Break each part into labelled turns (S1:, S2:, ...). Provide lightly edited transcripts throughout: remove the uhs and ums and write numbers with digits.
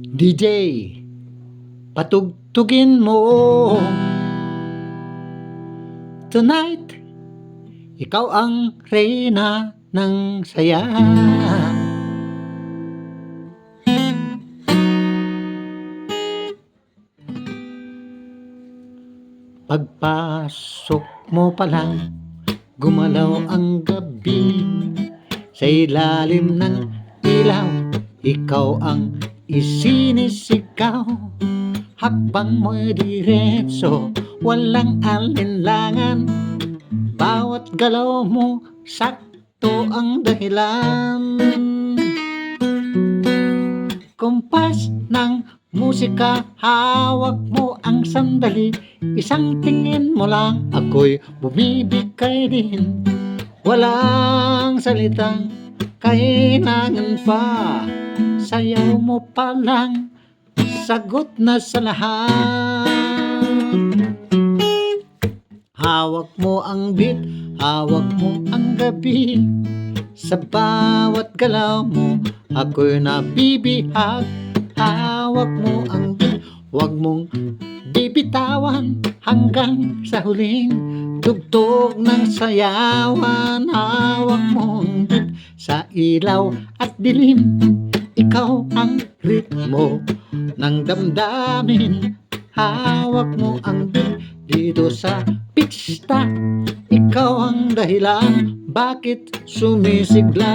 S1: DJ, patugtugin mo tonight. Ikaw ang reyna ng saya. Pagpasok mo pa lang, gumalaw ang gabi. Sa ilalim ng ilaw, ikaw ang isinisigaw. Hakbang mo'y diretso, walang alinlangan. Bawat galaw mo, sakto ang dahilan. Kumpas ng musika, hawak mo ang sandali. Isang tingin mo lang, ako'y bumibigay din. Walang salitang kailangan pa, sayaw mo pa lang, sagot na sa lahat. Hawak mo ang beat, hawak mo ang gabi. Sa bawat galaw mo, ako'y nabibihag. Hawak mo ang beat, huwag mong bibitawan hanggang sa huling tugtog ng sayawan. Hawak mo ang beat, sa ilaw at dilim, ikaw ang ritmo ng damdamin. Hawak mo ang beat dito sa pista, ikaw ang dahilan bakit sumisigla.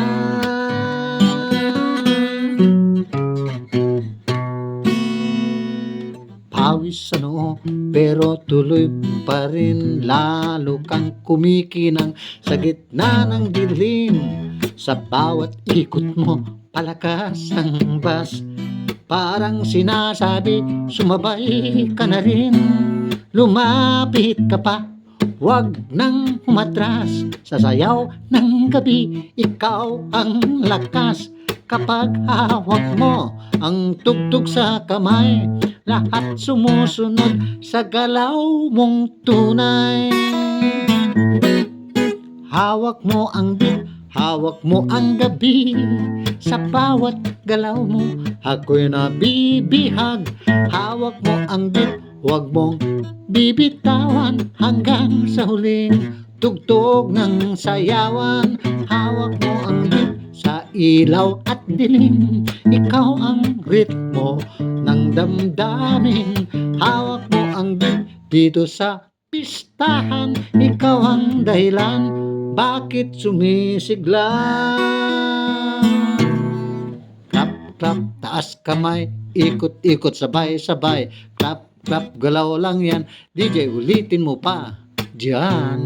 S1: Pawis ano, pero tuloy pa rin, lalo kang kumikinang sa gitna ng dilim. Sa bawat ikot mo, palakas ang bas, parang sinasabi, sumabay ka na rin. Lumapit ka pa, wag nang umatras. Sa sayaw ng gabi, ikaw ang lakas. Kapag hawak mo ang tugtog sa kamay, lahat sumusunod sa galaw mong tunay. Hawak mo ang beat, hawak mo ang gabi. Sa bawat galaw mo, ako'y nabibihag. Hawak mo ang beat, huwag mong bibitawan hanggang sa huling tugtog ng sayawan. Hawak mo ang beat, sa ilaw at dilim, ikaw ang ritmo ng damdamin. Hawak mo ang beat dito sa pistahan, ikaw ang dahilan bakit sumisigla. Clap, clap, taas kamay, ikot-ikot, sabay-sabay. Clap, clap, galaw lang yan. DJ, ulitin mo pa diyan.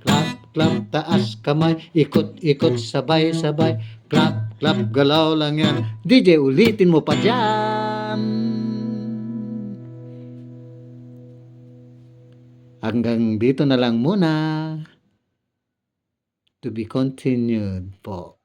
S1: Clap, clap, taas kamay, ikot-ikot, sabay-sabay. Clap, clap, galaw lang yan. DJ, ulitin mo pa diyan. Hanggang dito na lang muna. To be continued po.